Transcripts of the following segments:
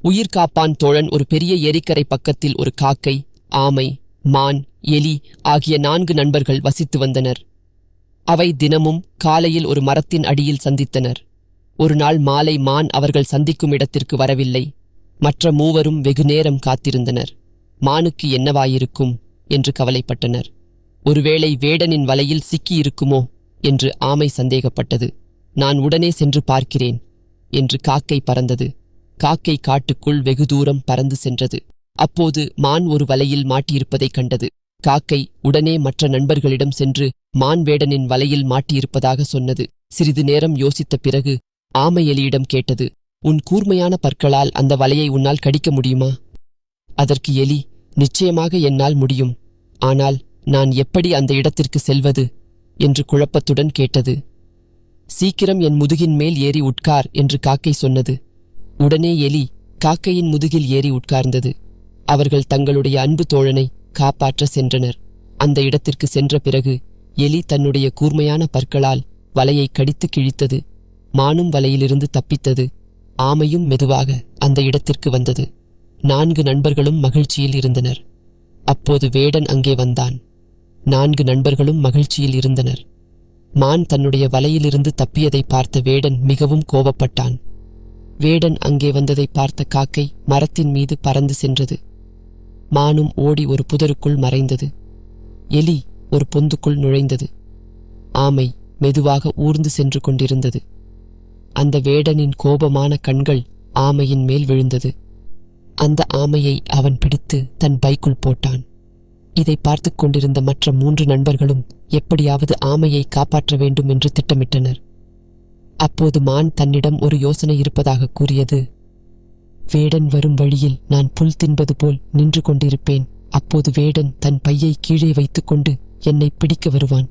உயிர் காப்பான் தோழன். ஒரு பெரிய ஏரிக்கரை பக்கத்தில் ஒரு காக்கை, ஆமை, மான், எலி ஆகிய 4 நண்பர்கள் வசித்து வந்தனர். அவை தினமும் காலையில் ஒரு மரத்தின் அடியில் சந்தித்தனர். ஒரு நாள் மாலை மான் அவர்கள் சந்திக்கும் இடத்திற்கு வரவில்லை. மற்ற மூவரும் வெகுநேரம் காத்திருந்தனர். மானுக்கு என்னவாயிருக்கும் என்று கவலைப்பட்டனர். ஒருவேளை வேடனின் வலையில் சிக்கியிருக்குமோ என்று ஆமை சந்தேகப்பட்டது. நான் உடனே சென்று பார்க்கிறேன் என்று காக்கை பறந்தது. காக்கை காட்டுக்குள் வெகு தூரம் பறந்து சென்றது. அப்போது மான் ஒரு வலையில் மாட்டியிருப்பதைக் கண்டது. காக்கை உடனே மற்ற நண்பர்களிடம் சென்று மான் வேடனின் வலையில் மாட்டியிருப்பதாக சொன்னது. சிறிது நேரம் யோசித்த பிறகு ஆமை எலியிடம் கேட்டது, உன் கூர்மையான பற்களால் அந்த வலையை உன்னால் கடிக்க முடியுமா? அதற்கு எலி, நிச்சயமாக என்னால் முடியும். ஆனால் நான் எப்படி அந்த இடத்திற்கு செல்வது என்று குழப்பத்துடன் கேட்டது. சீக்கிரம் என் முதுகின் மேல் ஏறி உட்கார் என்று காக்கை சொன்னது. உடனே எலி காக்கையின் முதுகில் ஏறி உட்கார்ந்தது. அவர்கள் தங்களுடைய அன்பு தோழனை காப்பாற்ற சென்றனர். அந்த இடத்திற்கு சென்ற பிறகு எலி தன்னுடைய கூர்மையான பற்களால் வலையை கடித்து கிழித்தது. மானும் வலையிலிருந்து தப்பித்தது. ஆமையும் மெதுவாக அந்த இடத்திற்கு வந்தது. 4 நண்பர்களும் மகிழ்ச்சியில் இருந்தனர். அப்போது வேடன் அங்கே வந்தான். 4 நண்பர்களும் மகிழ்ச்சியில் இருந்தனர். மான் தன்னுடைய வலையிலிருந்து தப்பியதை பார்த்த வேடன் மிகவும் கோபப்பட்டான். வேடன் அங்கே வந்ததை பார்த்த காக்கை மரத்தின் மீது பறந்து சென்றது. மானும் ஓடி ஒரு புதருக்குள் மறைந்தது. எலி ஒரு பொந்துக்குள் நுழைந்தது. ஆமை மெதுவாக ஊர்ந்து சென்று கொண்டிருந்தது. அந்த வேடனின் கோபமான கண்கள் ஆமையின் மேல் விழுந்தது. அந்த ஆமையை அவன் பிடித்து தன் பைக்குள் போட்டான். இதை பார்த்து கொண்டிருந்த மற்ற 3 நண்பர்களும் எப்படியாவது ஆமையை காப்பாற்ற வேண்டும் என்று திட்டமிட்டனர். அப்போது மான் தன்னிடம் ஒரு யோசனை இருப்பதாக கூறியது. வேடன் வரும் வழியில் நான் புல் தின்பது போல் நின்று கொண்டிருப்பேன். அப்போது வேடன் தன் பையை கீழே வைத்துக்கொண்டு என்னை பிடிக்க வருவான்.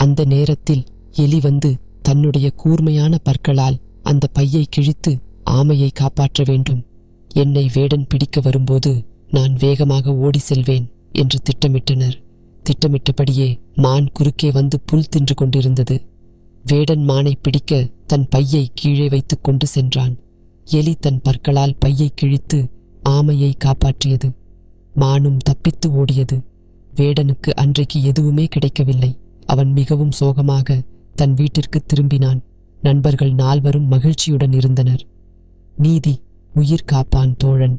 அந்த நேரத்தில் எலி வந்து தன்னுடைய கூர்மையான பற்களால் அந்த பையை கிழித்து ஆமையை காப்பாற்ற வேண்டும். என்னை வேடன் பிடிக்க வரும்போது நான் வேகமாக ஓடி செல்வேன் என்று திட்டமிட்டனர். திட்டமிட்டபடியே மான் குறுக்கே வந்து புல் தின்று கொண்டிருந்தது. வேடன் மானை பிடிக்க தன் பையை கீழே வைத்துக் கொண்டு சென்றான். எலி தன் பற்களால் பையை கிழித்து ஆமையை காப்பாற்றியது. மானும் தப்பித்து ஓடியது. வேடனுக்கு அன்றைக்கு எதுவுமே கிடைக்கவில்லை. அவன் மிகவும் சோகமாக தன் வீட்டிற்கு திரும்பினான். நண்பர்கள் 4வரும் மகிழ்ச்சியுடன் இருந்தனர். நீதி: உயிர் காப்பான் தோழன்.